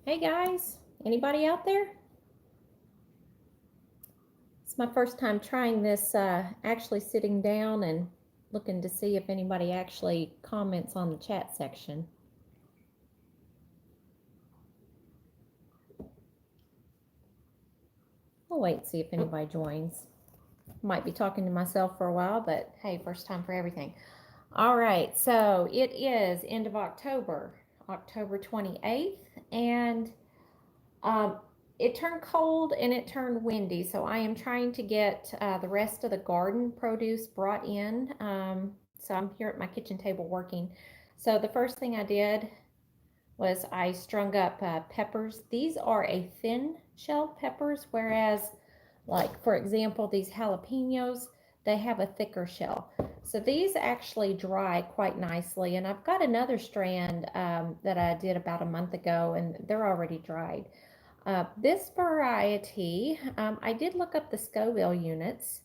Hey guys, anybody out there? It's my first time trying this, actually sitting down and looking to see if anybody actually comments on the chat section. I'll wait and see if anybody joins. Might be talking to myself for a while, but hey, first time for everything. All right, so it is end of October, October 28th, and it turned cold and it turned windy, so I am trying to get the rest of the garden produce brought in. So I'm here at my kitchen table working. So the first thing I did was I strung up peppers. These are a thin shelled peppers, whereas, like for example, these jalapenos, they have a thicker shell. So these actually dry quite nicely, and I've got another strand that I did about a month ago, and they're already dried. This variety, I did look up the Scoville units,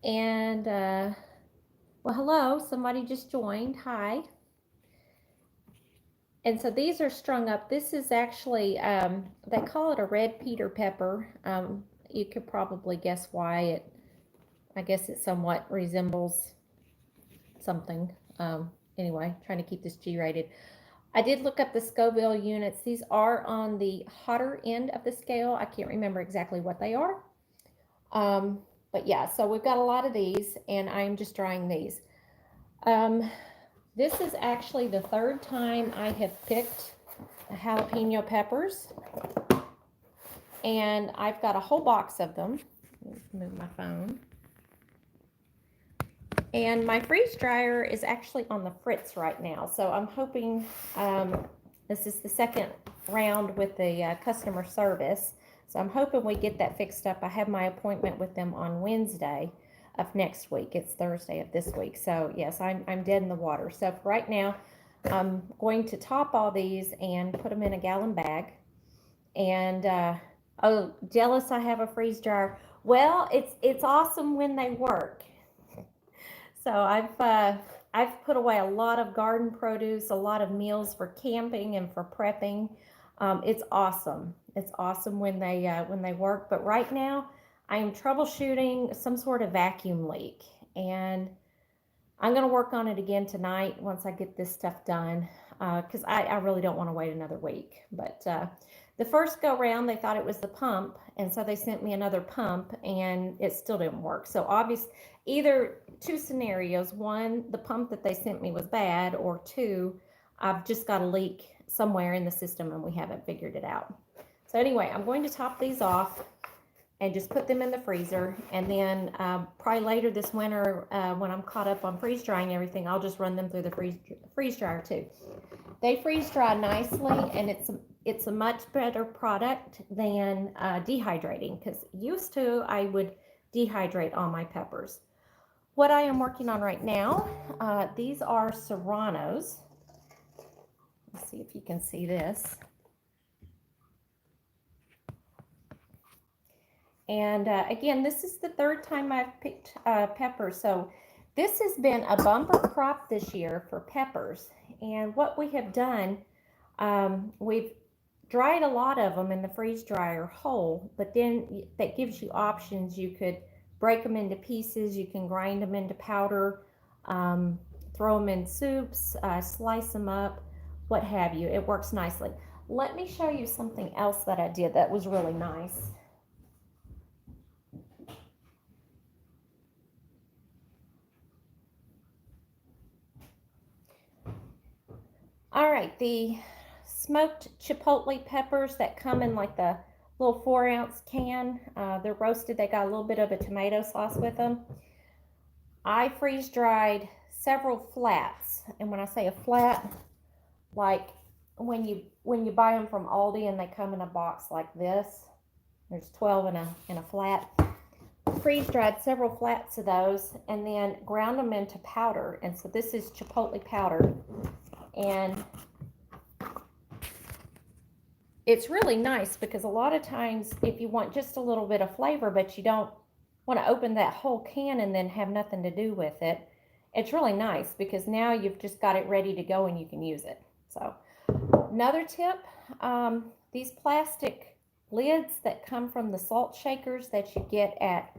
and well, hello, somebody just joined. Hi. And so these are strung up. This is actually, they call it a red Peter pepper. You could probably guess why. I guess it somewhat resembles something. Anyway, trying to keep this G-rated. I did look up the Scoville units. These are on the hotter end of the scale. I can't remember exactly what they are. But yeah, so we've got a lot of these, and I'm just drying these. This is actually the third time I have picked jalapeno peppers, and I've got a whole box of them. Let's move my phone. And my freeze dryer is actually on the fritz right now, so I'm hoping, this is the second round with the customer service, so I'm hoping we get that fixed up. I have my appointment with them on Wednesday of next week. It's Thursday of this week, so yes, I'm dead in the water. So for right now, I'm going to top all these and put them in a gallon bag. And oh, jealous I have a freeze dryer. Well, it's awesome when they work. So I've put away a lot of garden produce, a lot of meals for camping and for prepping. It's awesome. It's awesome when they work. But right now, I am troubleshooting some sort of vacuum leak, and I'm going to work on it again tonight once I get this stuff done, because I really don't want to wait another week. But the first go round, they thought it was the pump, and so they sent me another pump, and it still didn't work. So obviously, either two scenarios: one, the pump that they sent me was bad, or two, I've just got a leak somewhere in the system and we haven't figured it out. So anyway, I'm going to top these off and just put them in the freezer, and then probably later this winter, when I'm caught up on freeze drying everything, I'll just run them through the freeze dryer too. They freeze dry nicely, and it's a much better product than dehydrating, because used to I would dehydrate all my peppers. What I am working on right now, these are Serranos. Let's see if you can see this. And again, this is the third time I've picked peppers. So this has been a bumper crop this year for peppers. And what we have done, we've dried a lot of them in the freeze dryer whole, but then that gives you options. You could break them into pieces, you can grind them into powder, throw them in soups, slice them up, what have you. It works nicely. Let me show you something else that I did that was really nice. All right, the smoked chipotle peppers that come in like the little 4-ounce can, they're roasted. They got a little bit of a tomato sauce with them. I freeze dried several flats, and when I say a flat, like when you buy them from Aldi and they come in a box like this, there's 12 in a flat. Freeze dried several flats of those and then ground them into powder. And so this is chipotle powder, and it's really nice because a lot of times if you want just a little bit of flavor but you don't want to open that whole can and then have nothing to do with it, it's really nice because now you've just got it ready to go and you can use it. So another tip, these plastic lids that come from the salt shakers that you get at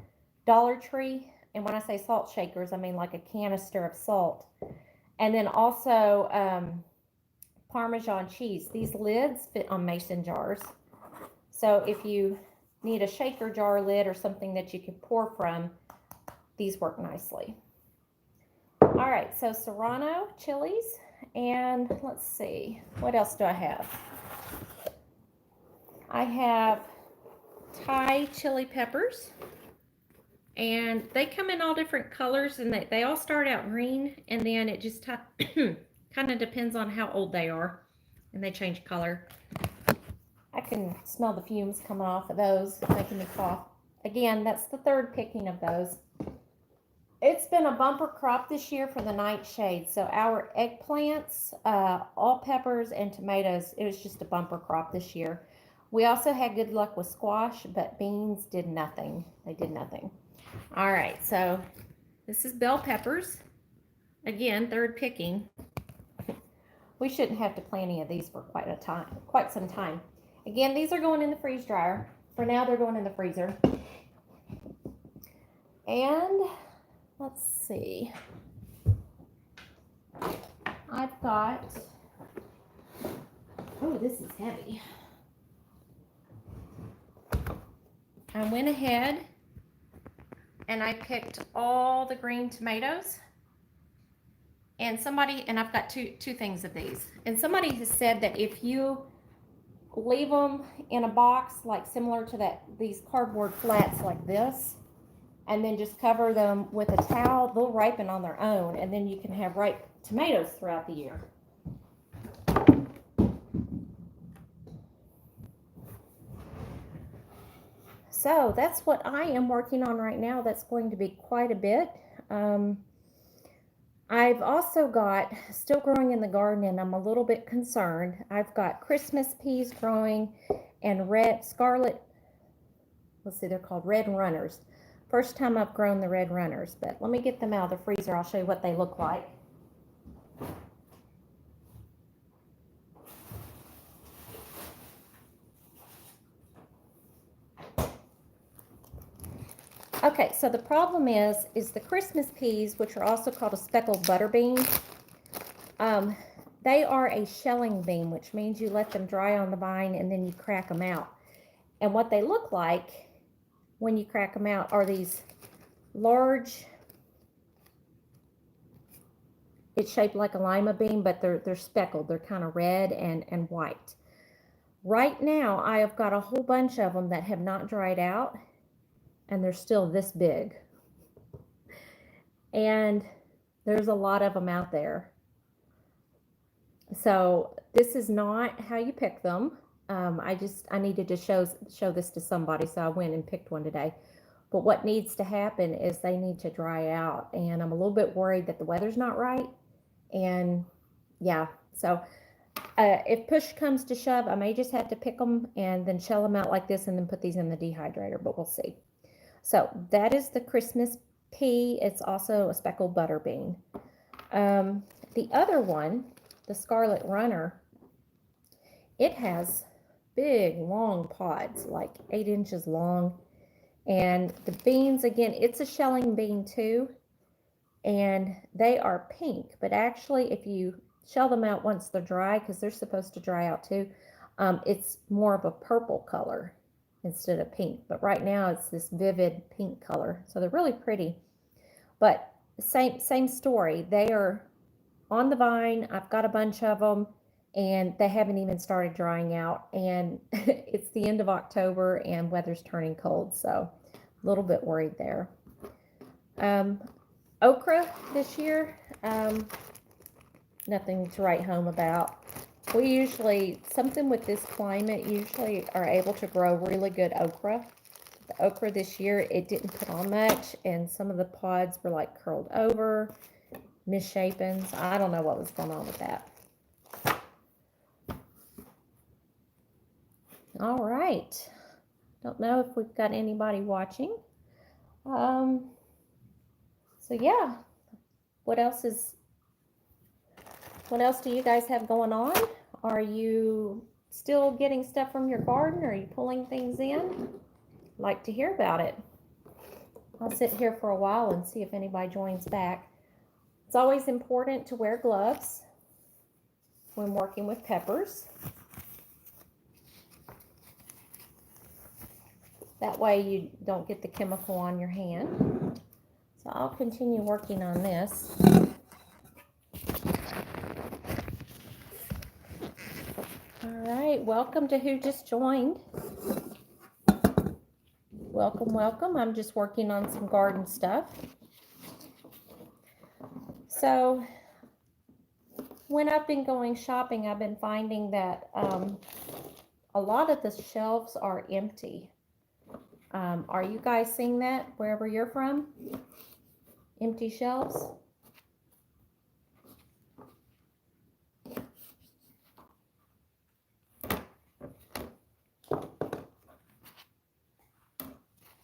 Dollar Tree. And when I say salt shakers, I mean like a canister of salt. And then also Parmesan cheese. These lids fit on mason jars. So if you need a shaker jar lid or something that you can pour from, these work nicely. All right, so Serrano chilies, and let's see, what else do I have? I have Thai chili peppers, and they come in all different colors, and they all start out green, and then it just kind of depends on how old they are, and they change color. I can smell the fumes coming off of those, making me cough. Again, that's the third picking of those. It's been a bumper crop this year for the nightshade. So our eggplants, all peppers and tomatoes, it was just a bumper crop this year. We also had good luck with squash, but beans did nothing. They did nothing. All right, so this is bell peppers. Again, third picking. We shouldn't have to plant any of these for quite some time. Again, these are going in the freeze dryer. For now, they're going in the freezer. And let's see. I've got, oh, this is heavy. I went ahead and I picked all the green tomatoes. And I've got two things of these. And somebody has said that if you leave them in a box, like similar to these cardboard flats like this, and then just cover them with a towel, they'll ripen on their own, and then you can have ripe tomatoes throughout the year. So that's what I am working on right now. That's going to be quite a bit. I've also got, still growing in the garden, and I'm a little bit concerned. I've got Christmas peas growing and Scarlet, let's see, they're called Red Runners. First time I've grown the Red Runners, but let me get them out of the freezer. I'll show you what they look like. Okay, so the problem is the Christmas peas, which are also called a speckled butter bean. They are a shelling bean, which means you let them dry on the vine and then you crack them out. And what they look like when you crack them out are these large, it's shaped like a lima bean, but they're speckled. They're kind of red and white. Right now, I have got a whole bunch of them that have not dried out, and they're still this big. And there's a lot of them out there. So this is not how you pick them. I needed to show this to somebody, so I went and picked one today. But what needs to happen is they need to dry out, and I'm a little bit worried that the weather's not right. And yeah, so if push comes to shove, I may just have to pick them and then shell them out like this and then put these in the dehydrator, but we'll see. So that is the Christmas pea. It's also a speckled butter bean. The other one, the Scarlet Runner, it has big, long pods, like 8 inches long. And the beans, again, it's a shelling bean too. And they are pink. But actually, if you shell them out once they're dry, because they're supposed to dry out too, it's more of a purple color instead of pink. But right now, it's this vivid pink color. So they're really pretty. But same story. They are on the vine. I've got a bunch of them, and they haven't even started drying out. And it's the end of October, and weather's turning cold, so a little bit worried there. Okra this year, nothing to write home about. We usually, something with this climate, usually are able to grow really good okra. The okra this year, it didn't put on much, and some of the pods were like curled over, misshapen. So I don't know what was going on with that. All right. Don't know if we've got anybody watching. So yeah, what else do you guys have going on? Are you still getting stuff from your garden? Are you pulling things in? Like to hear about it. I'll sit here for a while and see if anybody joins back. It's always important to wear gloves when working with peppers. That way you don't get the chemical on your hand. So I'll continue working on this. All right, welcome to who just joined. Welcome, welcome. I'm just working on some garden stuff. So when I've been going shopping, I've been finding that a lot of the shelves are empty. Are you guys seeing that wherever you're from? Empty shelves?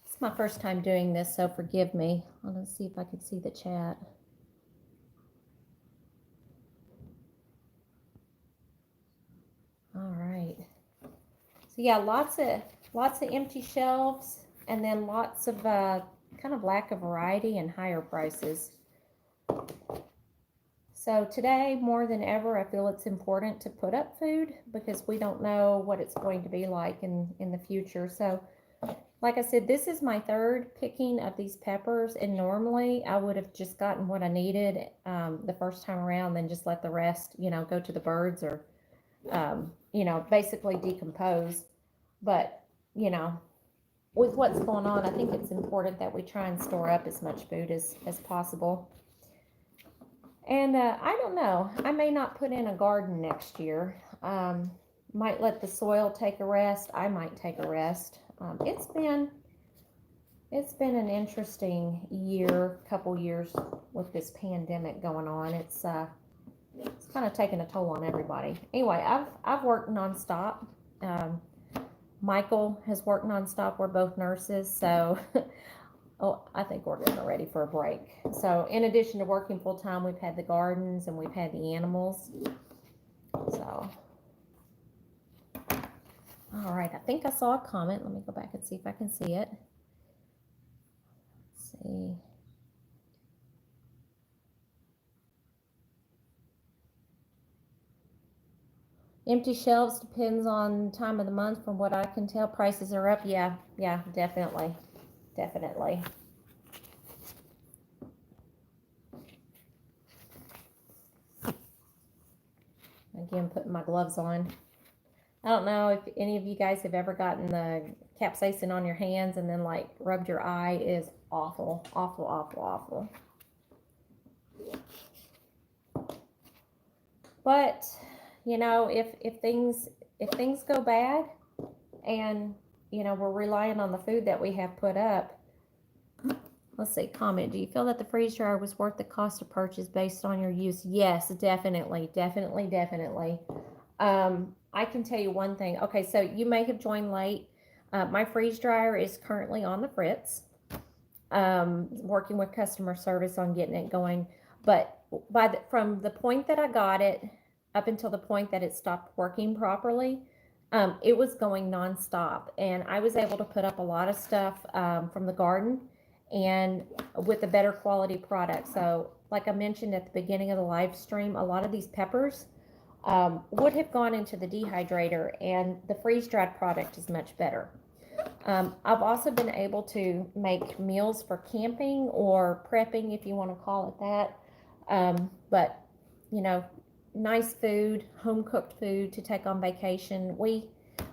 It's my first time doing this, so forgive me. Let's see if I can see the chat. All right. So yeah, lots of empty shelves, and then lots of kind of lack of variety and higher prices. So today, more than ever, I feel it's important to put up food because we don't know what it's going to be like in the future. So like I said, this is my third picking of these peppers, and normally I would have just gotten what I needed the first time around, then just let the rest, go to the birds or, basically decompose. But, with what's going on, I think it's important that we try and store up as much food as possible. And I don't know, I may not put in a garden next year. Might let the soil take a rest. I might take a rest. It's been an interesting couple years with this pandemic going on. It's kind of taking a toll on everybody. Anyway, I've worked nonstop. Michael has worked nonstop. We're both nurses, so I think we're getting ready for a break. So in addition to working full time, we've had the gardens and we've had the animals. So. All right, I think I saw a comment. Let me go back and see if I can see it. Let's see. Empty shelves depends on time of the month. From what I can tell, prices are up. Yeah, definitely. Again, putting my gloves on. I don't know if any of you guys have ever gotten the capsaicin on your hands and then like rubbed your eye. It is awful, awful, awful, awful. But if things go bad and we're relying on the food that we have put up. Let's see, comment. Do you feel that the freeze dryer was worth the cost of purchase based on your use? Yes, definitely. I can tell you one thing. Okay, so you may have joined late. My freeze dryer is currently on the fritz. Working with customer service on getting it going. But from the point that I got it up until the point that it stopped working properly, it was going nonstop. And I was able to put up a lot of stuff from the garden and with a better quality product. So like I mentioned at the beginning of the live stream, a lot of these peppers would have gone into the dehydrator, and the freeze-dried product is much better. I've also been able to make meals for camping or prepping, if you want to call it that. But, nice food, home-cooked food to take on vacation.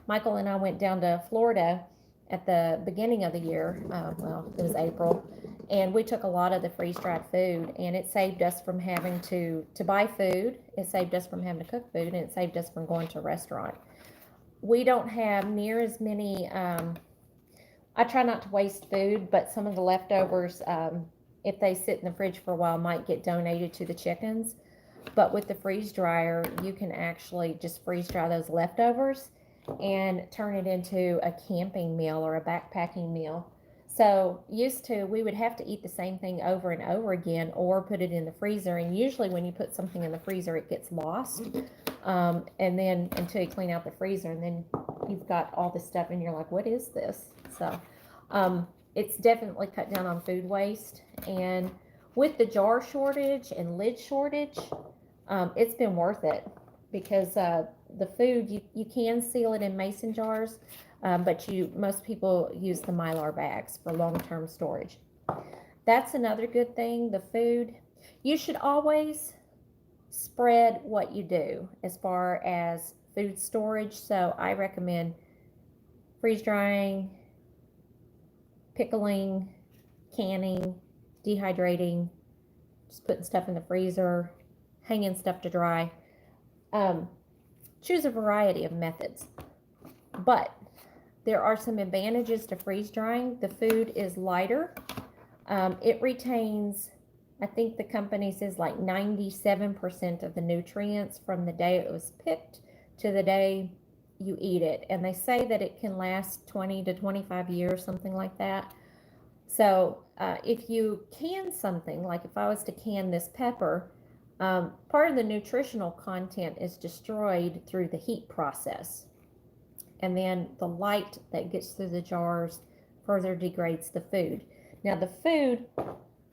Michael and I went down to Florida at the beginning of the year. Well, it was April. And we took a lot of the freeze-dried food, and it saved us from having to buy food. It saved us from having to cook food, and it saved us from going to a restaurant. We don't have near as many, I try not to waste food, but some of the leftovers, if they sit in the fridge for a while, might get donated to the chickens. But with the freeze dryer, you can actually just freeze dry those leftovers and turn it into a camping meal or a backpacking meal. So used to, we would have to eat the same thing over and over again or put it in the freezer. And usually when you put something in the freezer, it gets lost. And then until you clean out the freezer, and then you've got all this stuff and you're like, what is this? So it's definitely cut down on food waste. And with the jar shortage and lid shortage, it's been worth it because the food, you can seal it in mason jars, but most people use the Mylar bags for long-term storage. That's another good thing. The food, you should always spread what you do as far as food storage. So I recommend freeze drying, pickling, canning, dehydrating, just putting stuff in the freezer, hanging stuff to dry. Choose a variety of methods. But there are some advantages to freeze drying. The food is lighter. It retains, I think the company says like 97% of the nutrients from the day it was picked to the day you eat it. And they say that it can last 20 to 25 years, something like that. So if you can something, like if I was to can this pepper, part of the nutritional content is destroyed through the heat process. And then the light that gets through the jars further degrades the food. Now the food,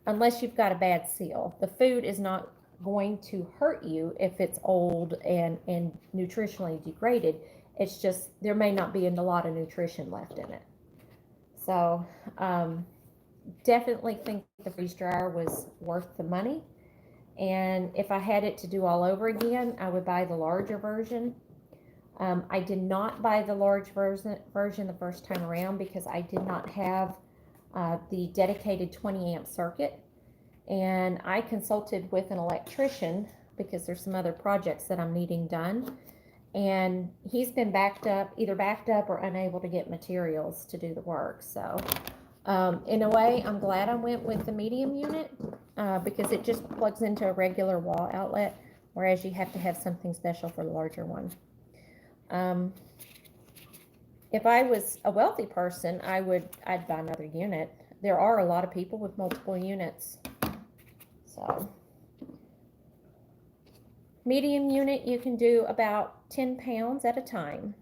unless you've got a bad seal, the food is not going to hurt you if it's old and nutritionally degraded. It's just there may not be a lot of nutrition left in it. So definitely think the freeze dryer was worth the money. And if I had it to do all over again, I would buy the larger version. I did not buy the large version the first time around because I did not have the dedicated 20 amp circuit. And I consulted with an electrician because there's some other projects that I'm needing done. And he's been either backed up or unable to get materials to do the work. So in a way, I'm glad I went with the medium unit because it just plugs into a regular wall outlet, whereas you have to have something special for the larger one. If I was a wealthy person, I'd buy another unit. There are a lot of people with multiple units. So medium unit, you can do about 10 pounds at a time.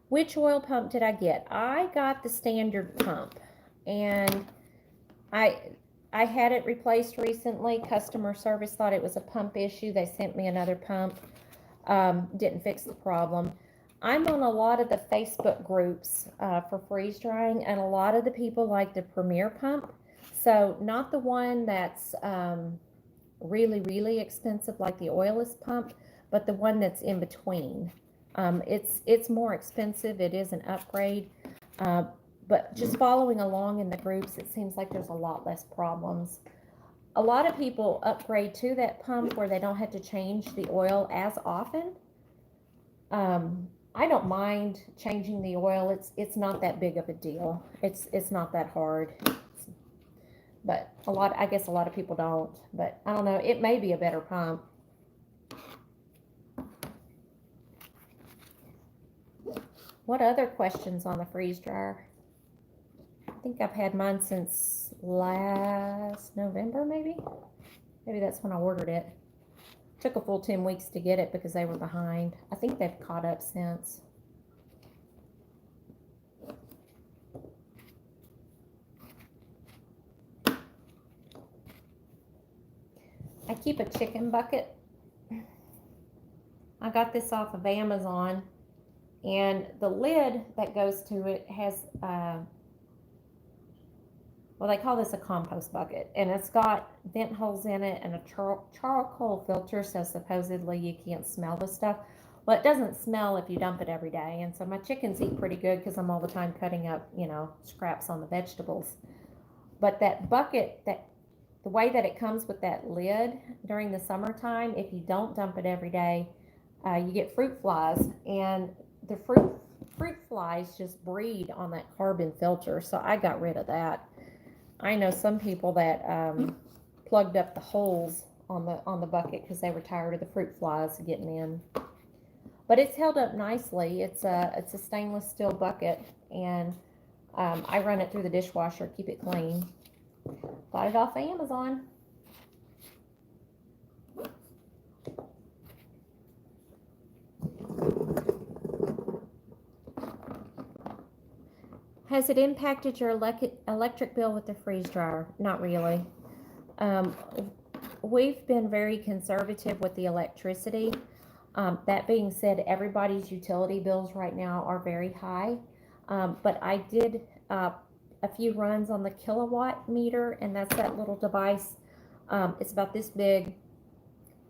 Which oil pump did I get? I got the standard pump, and I had it replaced recently. Customer service thought it was a pump issue. They sent me another pump. Didn't fix the problem. I'm on a lot of the Facebook groups for freeze drying, and a lot of the people like the Premier pump. So not the one that's really, really expensive like the oilless pump, but the one that's in between. It's more expensive. It is an upgrade. But just following along in the groups, it seems like there's a lot less problems. A lot of people upgrade to that pump where they don't have to change the oil as often. I don't mind changing the oil. It's not that big of a deal. It's not that hard. But I guess a lot of people don't. But I don't know. It may be a better pump. What other questions on the freeze dryer? I think I've had mine since last November, maybe. Maybe that's when I ordered it. Took a full 10 weeks to get it because they were behind. I think they've caught up since. I keep a chicken bucket. I got this off of Amazon, and the lid that goes to it has well, they call this a compost bucket, and it's got vent holes in it and a charcoal filter, so supposedly you can't smell the stuff. Well, it doesn't smell if you dump it every day, and so my chickens eat pretty good because I'm all the time cutting up, scraps on the vegetables. But that bucket, the way that it comes with that lid during the summertime, if you don't dump it every day, you get fruit flies, and the fruit flies just breed on that carbon filter, so I got rid of that. I know some people that plugged up the holes on the bucket because they were tired of the fruit flies getting in. But it's held up nicely. It's a stainless steel bucket, and I run it through the dishwasher, keep it clean. Got it off Amazon. Has it impacted your electric bill with the freeze dryer? Not really. We've been very conservative with the electricity. That being said, everybody's utility bills right now are very high. But I did a few runs on the kilowatt meter, and that's that little device. It's about this big.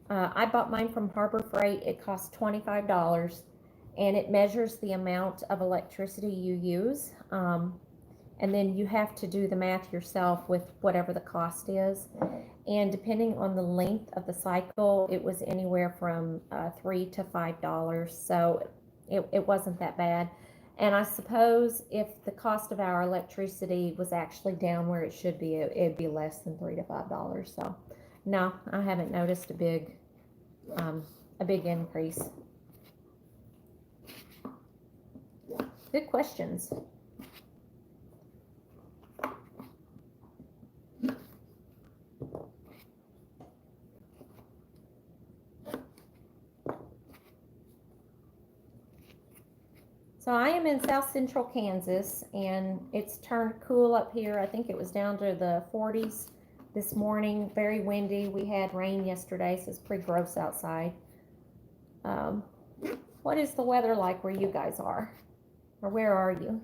I bought mine from Harbor Freight. It costs $25, and it measures the amount of electricity you use. And then you have to do the math yourself with whatever the cost is. And depending on the length of the cycle, it was anywhere from $3 to $5. So it wasn't that bad. And I suppose if the cost of our electricity was actually down where it should be, it'd be less than $3 to $5. So no, I haven't noticed a big increase. Good questions. So I am in South Central Kansas, and it's turned cool up here. I think it was down to the 40s this morning. Very windy. We had rain yesterday, so it's pretty gross outside. What is the weather like where you guys are? Or where are you?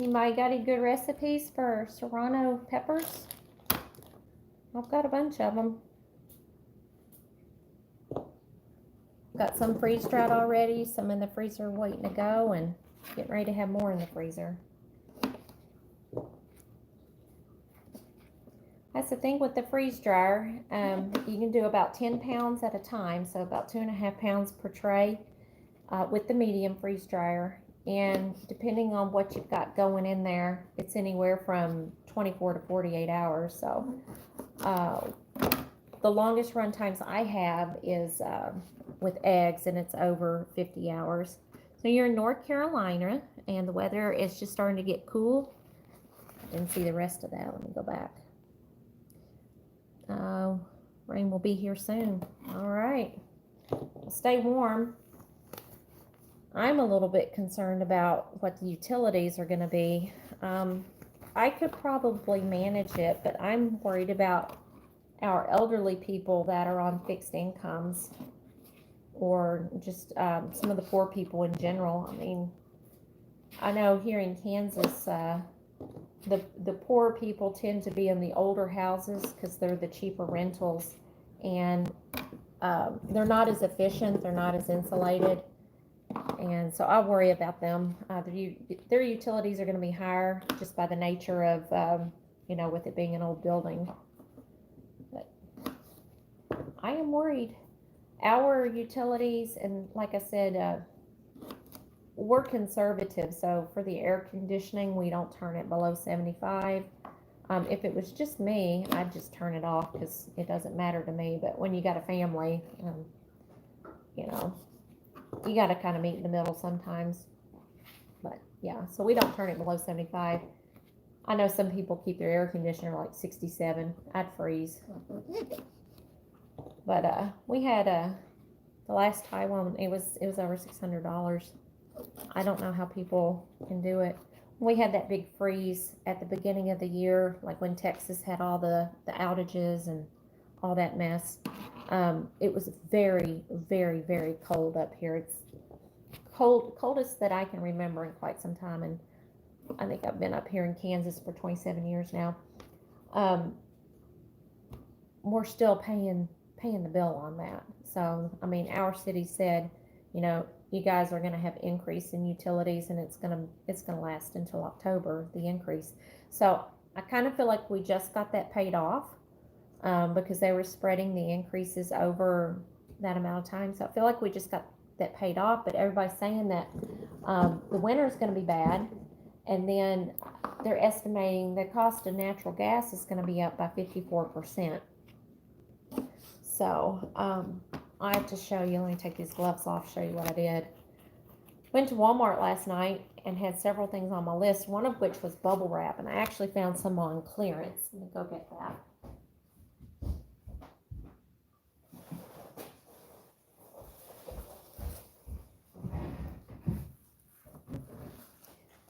Anybody got any good recipes for Serrano peppers? I've got a bunch of them. Got some freeze dried already, some in the freezer waiting to go, and getting ready to have more in the freezer. That's the thing with the freeze dryer. You can do about 10 pounds at a time, so about 2.5 pounds per tray with the medium freeze dryer. And depending on what you've got going in there, it's anywhere from 24 to 48 hours. So the longest run times I have is with eggs, and it's over 50 hours. So you're in North Carolina, and the weather is just starting to get cool. Didn't see the rest of that. Let me go back. Rain will be here soon. All right. Well, stay warm. I'm a little bit concerned about what the utilities are going to be. I could probably manage it, but I'm worried about our elderly people that are on fixed incomes, or just some of the poor people in general. I mean, I know here in Kansas, the poor people tend to be in the older houses because they're the cheaper rentals, and they're not as efficient, they're not as insulated. And so I worry about them. Their utilities are going to be higher just by the nature of, with it being an old building. But I am worried. Our utilities, and like I said, we're conservative. So for the air conditioning, we don't turn it below 75. If it was just me, I'd just turn it off because it doesn't matter to me. But when you got a family, you got to kind of meet in the middle sometimes. But yeah, so we don't turn it below 75. I know some people keep their air conditioner like 67. I'd freeze. But we had the last Taiwan, it was over $600. I don't know how people can do it. We had that big freeze at the beginning of the year, like when Texas had all the outages and all that mess. It was very, very, very cold up here. It's coldest that I can remember in quite some time, and I think I've been up here in Kansas for 27 years now. We're still paying paying the bill on that. So, I mean, our city said, you know, you guys are going to have increase in utilities, and it's gonna last until October, the increase. So I kind of feel like we just got that paid off, because they were spreading the increases over that amount of time. So I feel like we just got that paid off. But everybody's saying that the winter is going to be bad, and then they're estimating the cost of natural gas is going to be up by 54%. So I have to show you. Let me take these gloves off, show you what I did. Went to Walmart last night and had several things on my list, one of which was bubble wrap, and I actually found some on clearance. Let me go get that.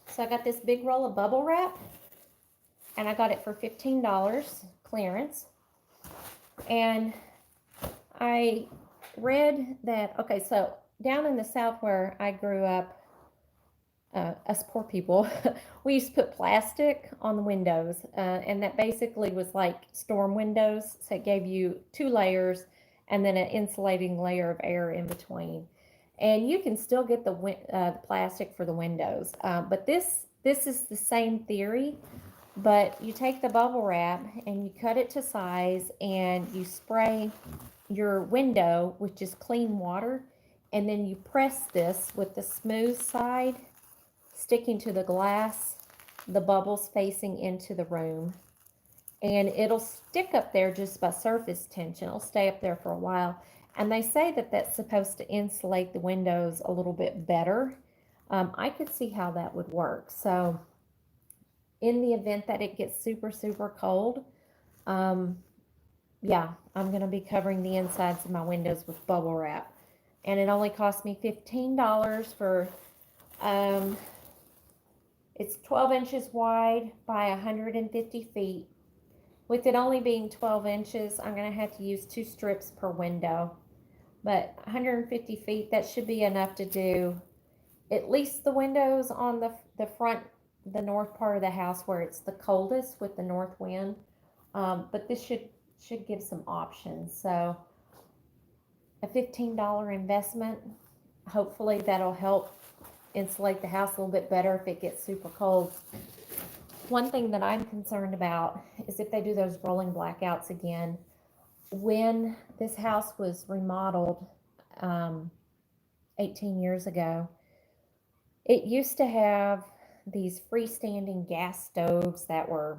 So I got this big roll of bubble wrap, and I got it for $15 clearance. And I read that, okay, so down in the South where I grew up, us poor people, we used to put plastic on the windows, and that basically was like storm windows. So it gave you 2 layers and then an insulating layer of air in between. And you can still get the plastic for the windows, but this is the same theory. But you take the bubble wrap and you cut it to size, and you spray your window with just clean water, and then you press this with the smooth side sticking to the glass, the bubbles facing into the room, and it'll stick up there just by surface tension. It'll stay up there for a while, and they say that that's supposed to insulate the windows a little bit better. I could see how that would work. So in the event that it gets super, super cold, yeah, I'm going to be covering the insides of my windows with bubble wrap. And it only cost me $15 for, it's 12 inches wide by 150 feet. With it only being 12 inches, I'm going to have to use 2 strips per window. But 150 feet, that should be enough to do at least the windows on the front, the north part of the house where it's the coldest with the north wind. But this should give some options. So a $15 investment, hopefully that'll help insulate the house a little bit better if it gets super cold. One thing that I'm concerned about is if they do those rolling blackouts again. When this house was remodeled 18 years ago, it used to have these freestanding gas stoves that were,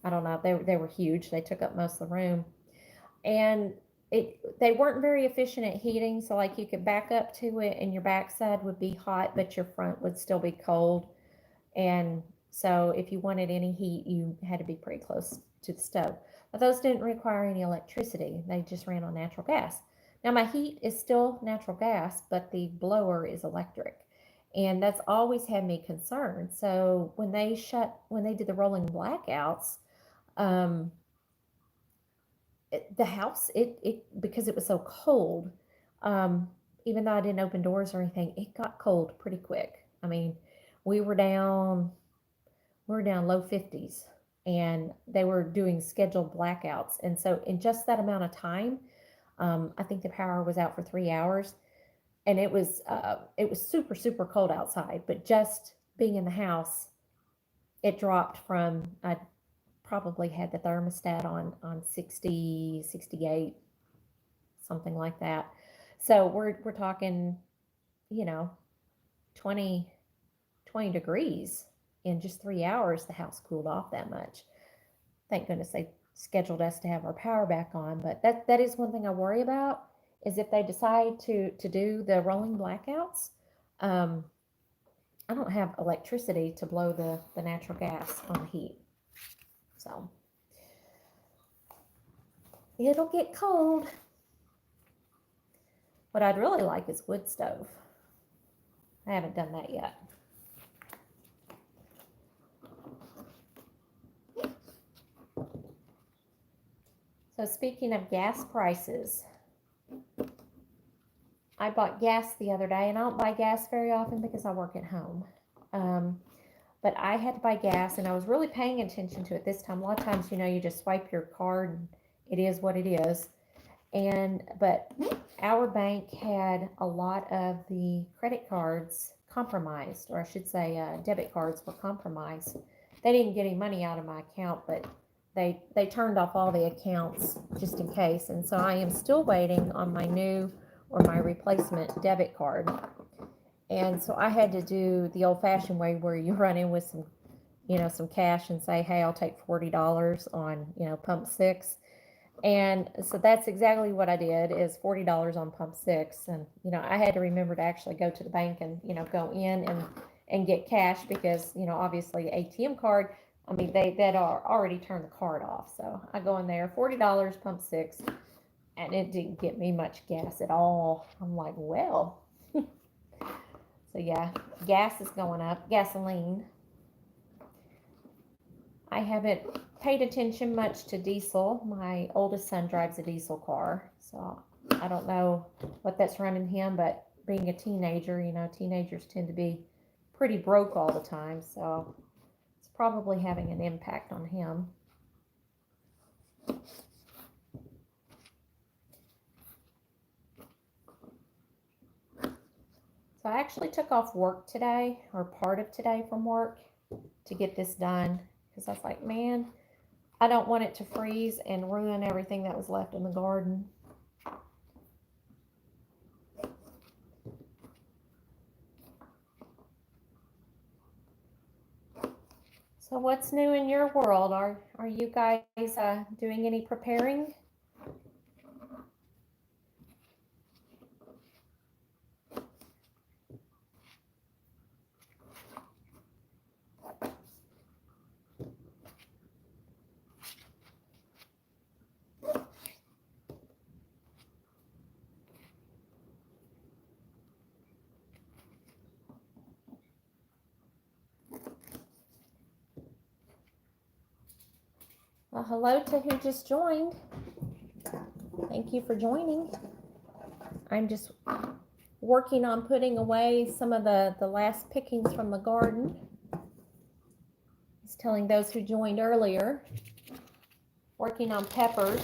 I don't know, they were huge. They took up most of the room. And they weren't very efficient at heating, so like you could back up to it and your backside would be hot, but your front would still be cold. And so if you wanted any heat, you had to be pretty close to the stove. But those didn't require any electricity. They just ran on natural gas. Now my heat is still natural gas, but the blower is electric. And that's always had me concerned. So when they did the rolling blackouts, the house, because it was so cold, even though I didn't open doors or anything, it got cold pretty quick. I mean, we were down low 50s, and they were doing scheduled blackouts. And so in just that amount of time, I think the power was out for 3 hours, and it was super, super cold outside, but just being in the house, it dropped from, I probably had the thermostat on 60, 68, something like that. So we're talking, 20 degrees in just 3 hours. The house cooled off that much. Thank goodness they scheduled us to have our power back on. But that is one thing I worry about, is if they decide to do the rolling blackouts, I don't have electricity to blow the natural gas on the heat. So it'll get cold. What I'd really like is wood stove. I haven't done that yet. So speaking of gas prices, I bought gas the other day, and I don't buy gas very often because I work at home. But I had to buy gas, and I was really paying attention to it this time. A lot of times, you just swipe your card and it is what it is. But our bank had a lot of the credit cards compromised, or I should say, debit cards were compromised. They didn't get any money out of my account, but they turned off all the accounts just in case. And so I am still waiting on my new or my replacement debit card. And so I had to do the old-fashioned way where you run in with some cash and say, hey, I'll take $40 on, pump 6. And so that's exactly what I did, is $40 on pump 6. And, I had to remember to actually go to the bank and, go in and get cash because, obviously ATM card, I mean, that already turned the card off. So I go in there, $40, pump 6, and it didn't get me much gas at all. I'm like, well, so yeah, gas is going up, gasoline. I haven't paid attention much to diesel. My oldest son drives a diesel car, so I don't know what that's running him, but being a teenager, teenagers tend to be pretty broke all the time, so it's probably having an impact on him. So I actually took off work today, or part of today from work, to get this done, because I was like, man, I don't want it to freeze and ruin everything that was left in the garden. So what's new in your world? Are you guys doing any preparing? Well, hello to who just joined. Thank you for joining. I'm just working on putting away some of the last pickings from the garden. I was telling those who joined earlier, working on peppers.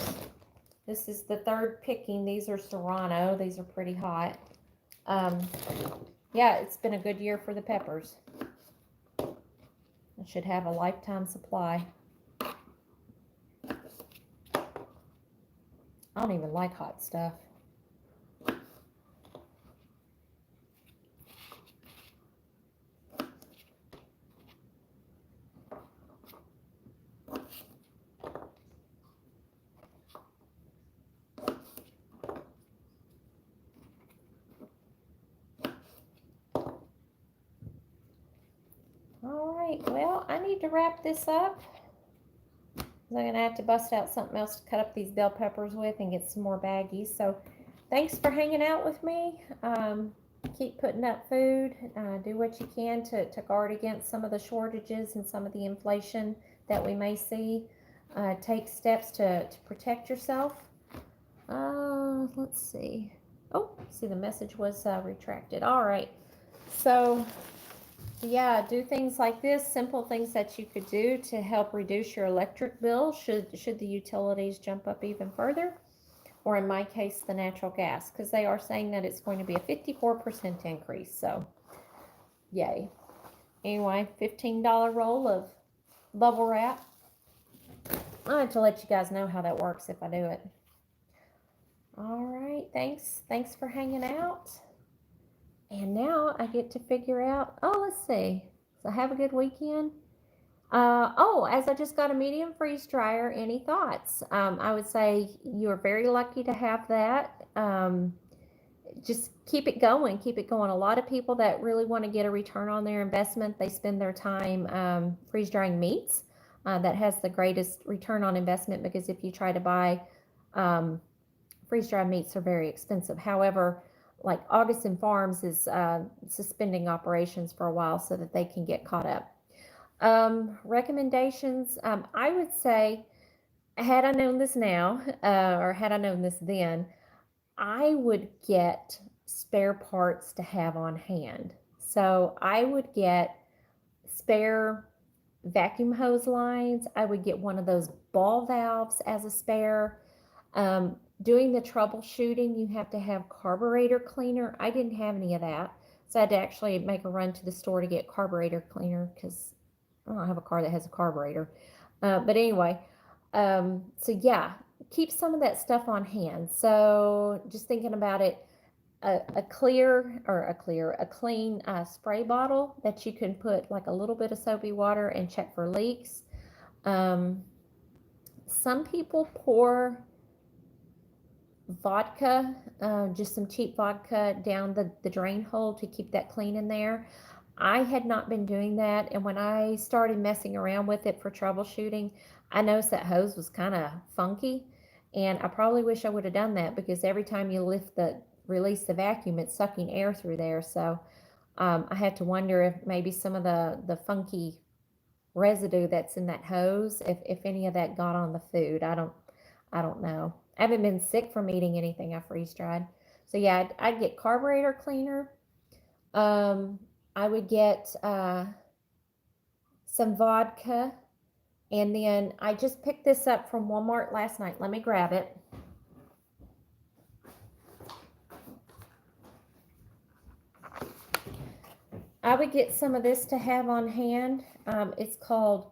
This is the third picking. These are Serrano. These are pretty hot. Yeah, it's been a good year for the peppers. I should have a lifetime supply. I don't even like hot stuff. All right, well, I need to wrap this up. I'm going to have to bust out something else to cut up these bell peppers with and get some more baggies. So thanks for hanging out with me. Keep putting up food. Do what you can to guard against some of the shortages and some of the inflation that we may see. Take steps to protect yourself. Let's see. Oh, see, the message was retracted. All right. So yeah, do things like this, simple things that you could do to help reduce your electric bill should the utilities jump up even further, or in my case, the natural gas, because they are saying that it's going to be a 54% increase, so yay. Anyway, $15 roll of bubble wrap. I have to let you guys know how that works if I do it. All right, thanks for hanging out. And now I get to figure out, let's see. So have a good weekend. As I just got a medium freeze dryer, any thoughts? I would say you're very lucky to have that. Just keep it going. Keep it going. A lot of people that really want to get a return on their investment, they spend their time freeze drying meats. That has the greatest return on investment, because if you try to buy freeze dried meats, are very expensive. However, like Augustin Farms is suspending operations for a while so that they can get caught up. Recommendations, I would say, had I known this now, or had I known this then, I would get spare parts to have on hand. So I would get spare vacuum hose lines. I would get one of those ball valves as a spare. doing the troubleshooting, you have to have carburetor cleaner. I didn't have any of that. So I had to actually make a run to the store to get carburetor cleaner because I don't have a car that has a carburetor. But anyway, so yeah, keep some of that stuff on hand. So just thinking about it, a clean spray bottle that you can put like a little bit of soapy water and check for leaks. Um, some people pour vodka, just some cheap vodka down the drain hole to keep that clean in there. I had not been doing that, and when I started messing around with it for troubleshooting, I noticed that hose was kind of funky, and I probably wish I would have done that because every time you release the vacuum, it's sucking air through there. So I had to wonder if maybe some of the funky residue that's in that hose, if any of that got on the food. I don't know. I haven't been sick from eating anything I freeze dried. So yeah, I'd get carburetor cleaner. Um, I would get some vodka, and then I just picked this up from Walmart last night. Let me grab it. I would get some of this to have on hand. It's called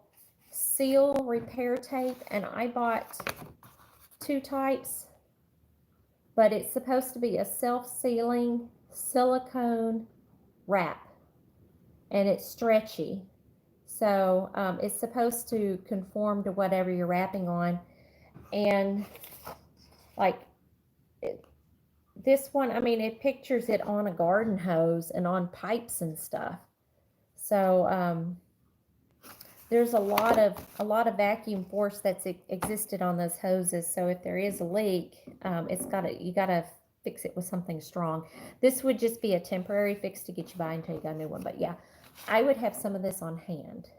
Seal Repair Tape, and I bought two types, but it's supposed to be a self-sealing silicone wrap, and it's stretchy. So it's supposed to conform to whatever you're wrapping on. And like this one, I mean, it pictures it on a garden hose and on pipes and stuff. So there's a lot of vacuum force that's existed on those hoses. So if there is a leak, you gotta fix it with something strong. This would just be a temporary fix to get you by until you got a new one. But yeah, I would have some of this on hand.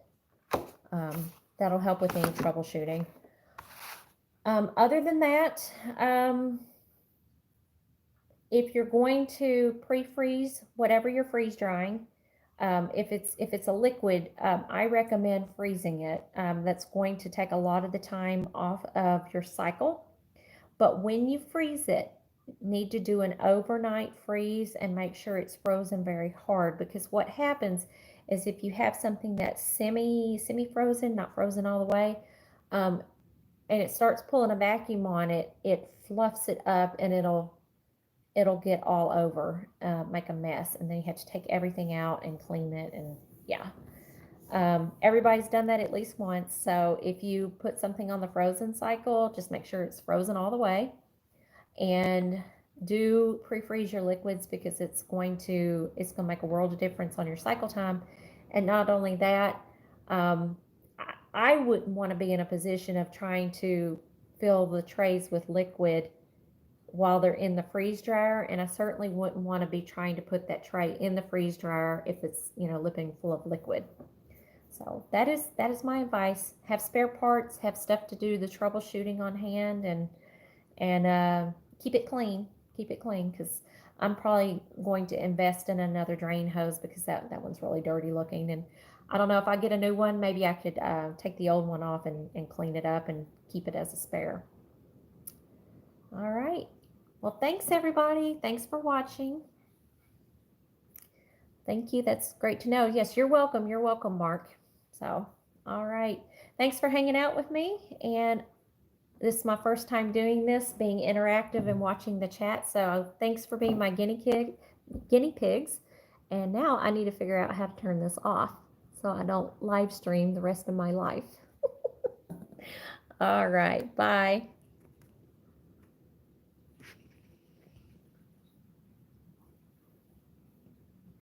That'll help with any troubleshooting. Other than that, if you're going to pre-freeze whatever you're freeze drying, if it's a liquid, I recommend freezing it. That's going to take a lot of the time off of your cycle. But when you freeze it, you need to do an overnight freeze and make sure it's frozen very hard, because what happens is if you have something that's semi frozen, not frozen all the way, and it starts pulling a vacuum on it, it fluffs it up and it'll get all over, make a mess, and then you have to take everything out and clean it. And yeah, everybody's done that at least once. So if you put something on the frozen cycle, just make sure it's frozen all the way, and do pre-freeze your liquids, because it's going to make a world of difference on your cycle time. And not only that, I wouldn't want to be in a position of trying to fill the trays with liquid while they're in the freeze dryer, and I certainly wouldn't want to be trying to put that tray in the freeze dryer if it's lipping full of liquid. So that is my advice. Have spare parts, have stuff to do the troubleshooting on hand, and keep it clean. Keep it clean, because I'm probably going to invest in another drain hose, because that one's really dirty looking. And I don't know, if I get a new one, maybe I could take the old one off and clean it up and keep it as a spare. All right. Well, thanks everybody. Thanks for watching. Thank you. That's great to know. Yes, you're welcome. You're welcome, Mark. So, all right. Thanks for hanging out with me. And this is my first time doing this, being interactive and watching the chat. So thanks for being my guinea pigs. And now I need to figure out how to turn this off so I don't live stream the rest of my life. All right. Bye.